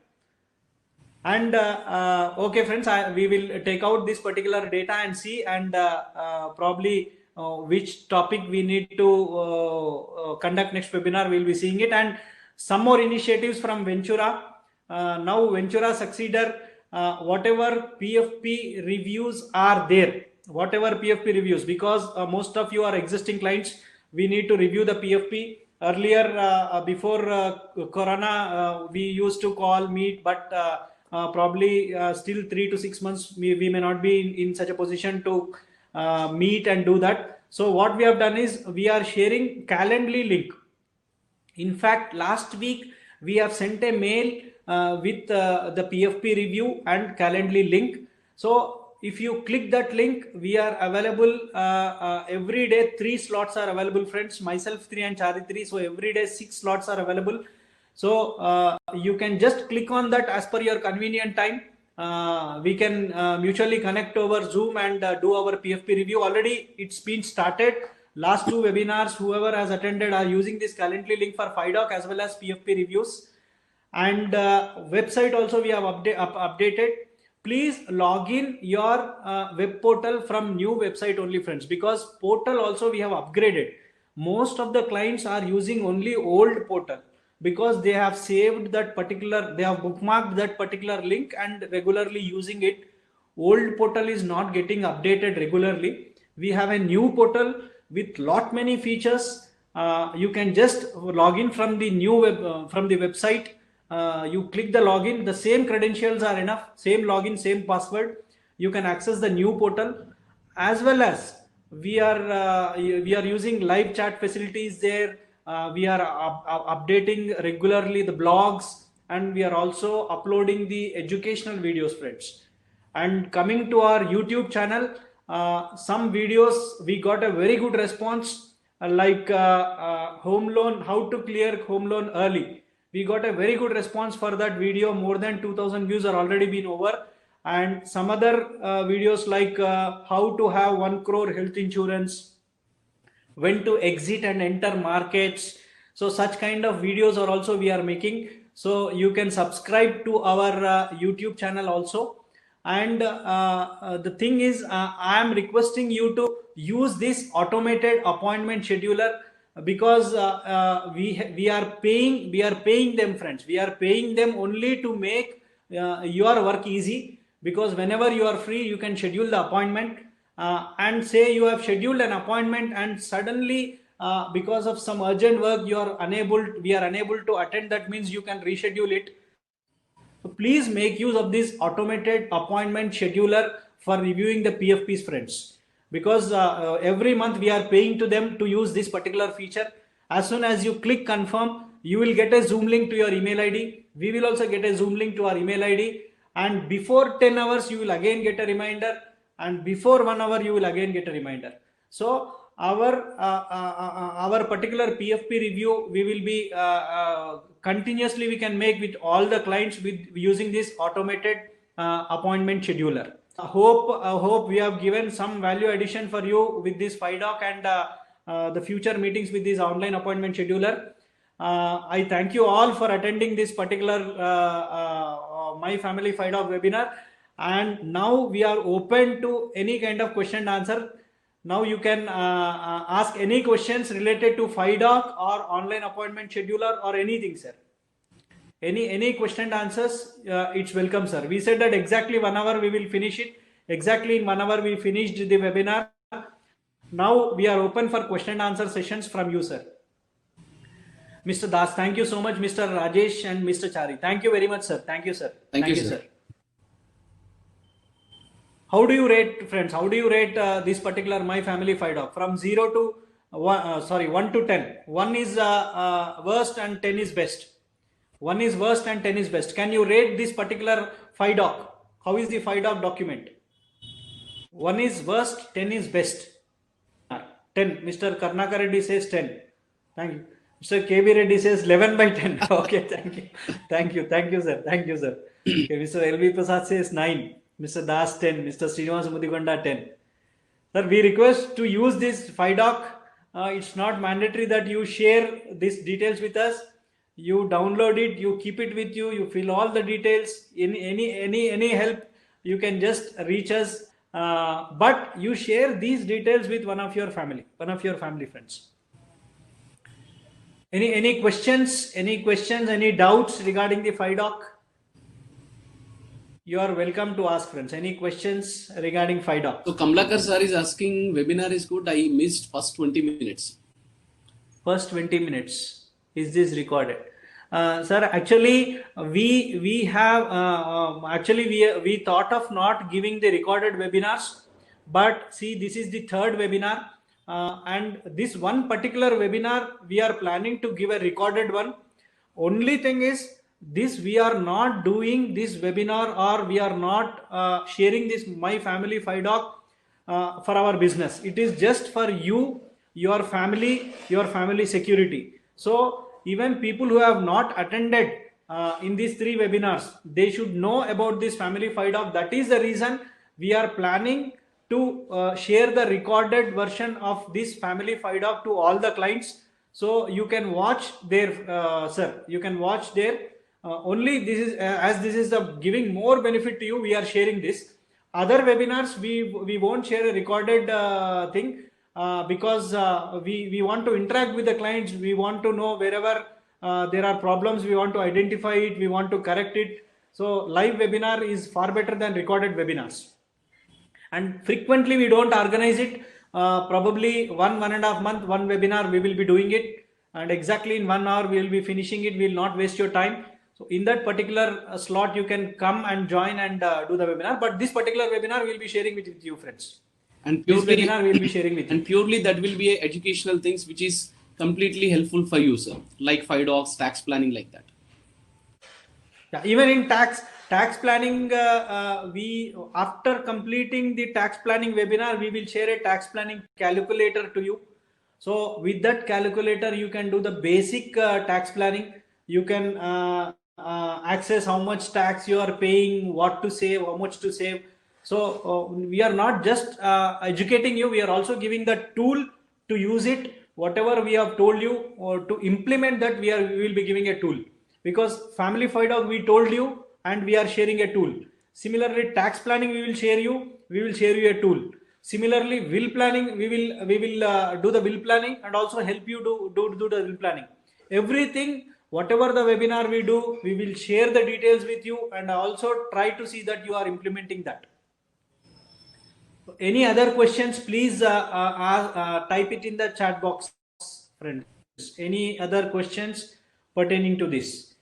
And okay, friends, we will take out this particular data and see, and probably which topic we need to conduct next webinar. We'll be seeing it, and some more initiatives from Ventura. Now Ventura Succeeder, whatever PFP reviews are there, whatever PFP reviews, because most of you are existing clients, we need to review the PFP. Earlier, before Corona, we used to call, meet, but probably still 3 to 6 months, we may not be in such a position to meet and do that. So what we have done is we are sharing Calendly link. In fact, last week we have sent a mail with the PFP review and Calendly link. So if you click that link, we are available every day. 3 slots are available, friends. Myself 3 and Charlie 3. So every day 6 slots are available. So you can just click on that as per your convenient time. We can mutually connect over Zoom and do our PFP review. Already it's been started. Last two webinars, whoever has attended are using this Calendly link for FIDOC as well as PFP reviews. And website also we have updated. Please log in your web portal from new website only, friends, because portal also we have upgraded. Most of the clients are using only old portal because they have saved that particular, they have bookmarked that particular link and regularly using it. Old portal is not getting updated regularly. We have a new portal with lot many features. You can just log in from the new web from the website. You click the login, the same credentials are enough, same login, same password. You can access the new portal, as well as we are using live chat facilities there. We are updating regularly the blogs, and we are also uploading the educational videos, friends. And coming to our YouTube channel, some videos we got a very good response, like home loan, how to clear home loan early. We got a very good response for that video. More than 2,000 views are already been over. And some other videos like how to have 1 crore health insurance, when to exit and enter markets. So such kind of videos are also we are making. So you can subscribe to our YouTube channel also. And the thing is, I am requesting you to use this automated appointment scheduler, because we are paying them, friends. We are paying them only to make your work easy, because whenever you are free, you can schedule the appointment. And say you have scheduled an appointment and suddenly because of some urgent work we are unable to attend, that means you can reschedule it. So please make use of this automated appointment scheduler for reviewing the PFPs, friends, because every month we are paying to them to use this particular feature. As soon as you click confirm, you will get a Zoom link to your email ID. We will also get a Zoom link to our email ID, and before 10 hours you will again get a reminder, and before 1 hour you will again get a reminder. So our particular PFP review, we will be continuously we can make with all the clients with using this automated appointment scheduler. I hope we have given some value addition for you with this FIDOC and the future meetings with this online appointment scheduler. I thank you all for attending this particular My Family FIDOC webinar. And now we are open to any kind of question and answer. Now you can ask any questions related to FIDOC or online appointment scheduler or anything, sir. any question and answers, it's welcome, sir. We said that exactly 1 hour we will finish it. Exactly in 1 hour we finished the webinar. Now we are open for question and answer sessions from you, sir. Mr. Das, thank you so much. Mr. Rajesh and Mr. Chari, thank you very much, sir. Thank you, sir. Thank you, sir. How do you rate, friends? How do you rate this particular My Family FiDoc from 0 to 1 to 10? 1 is worst and 10 is best. 1 is worst and 10 is best. Can you rate this particular FiDoc? How is the FiDoc document? 1 is worst, 10 is best. 10. Mr. Karnaka Reddy says 10. Thank you. Mr. KB Reddy says 11 by 10. Okay, thank you. Thank you. Thank you, sir. Thank you, sir. Okay, Mr. LV Prasad says 9. Mr. Das 10. Mr. Srinivas Mudigonda 10. Sir, we request to use this FiDoc. It's not mandatory that you share these details with us. You download it, you keep it with you, you fill all the details. In any help, you can just reach us. But you share these details with one of your family friends. Any questions? Any doubts regarding the FiDoc? You are welcome to ask, friends. Any questions regarding FiDoc? So Kamlakar sir is asking, webinar is good. I missed first 20 minutes. First 20 minutes. Is this recorded? Sir, actually, we thought of not giving the recorded webinars, but see, this is the third webinar, and this one particular webinar we are planning to give a recorded one. Only thing is, this we are not doing this webinar, or we are not sharing this My Family FiDoc for our business. It is just for you, your family security. So even people who have not attended in these 3 webinars, they should know about this Family FiDoc. That is the reason we are planning to share the recorded version of this Family FiDoc to all the clients. So you can watch there, sir. You can watch there. Only this is as this is giving more benefit to you, we are sharing this. Other webinars we won't share a recorded thing. Because we want to interact with the clients, we want to know wherever there are problems, we want to identify it, we want to correct it. So live webinar is far better than recorded webinars. And frequently we don't organize it. Probably 1.5 month, one webinar we will be doing it, and exactly in 1 hour we will be finishing it. We will not waste your time. So in that particular slot, you can come and join and do the webinar. But this particular webinar we will be sharing with you, friends. And purely, this webinar we will be sharing with you. And purely that will be educational things which is completely helpful for you, sir. Like FiDocs, tax planning, like that. Yeah, even in tax planning, we after completing the tax planning webinar, we will share a tax planning calculator to you. So with that calculator, you can do the basic tax planning. You can access how much tax you are paying, what to save, how much to save. So we are not just educating you, we are also giving the tool to use it. Whatever we have told you, or to implement that, we will be giving a tool. Because Family FiDoc we told you, and we are sharing a tool. Similarly, tax planning we will share you a tool. Similarly, will planning we will do the will planning and also help you do the will planning. Everything, whatever the webinar we do, we will share the details with you, and also try to see that you are implementing that. Any other questions, please type it in the chat box, friends. Any other questions pertaining to this?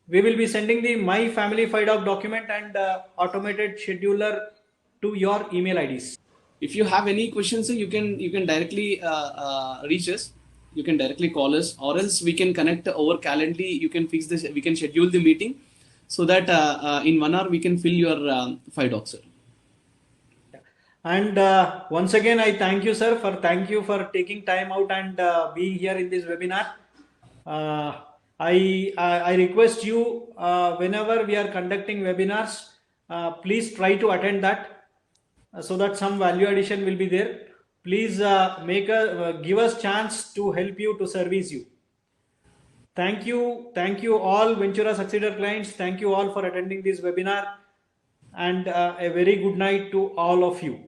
We will be sending the My Family FiDoc document and automated scheduler to your email IDs. If you have any questions, you can directly reach us. You can directly call us, or else we can connect over Calendly. You can fix this. We can schedule the meeting so that in 1 hour we can fill your FiDoc, sir. And once again, I thank you, sir, for taking time out and being here in this webinar. I request you, whenever we are conducting webinars, please try to attend that, so that some value addition will be there. Please give us chance to help you, to service you. Thank you all Ventura Succeeder clients. Thank you all for attending this webinar, and a very good night to all of you.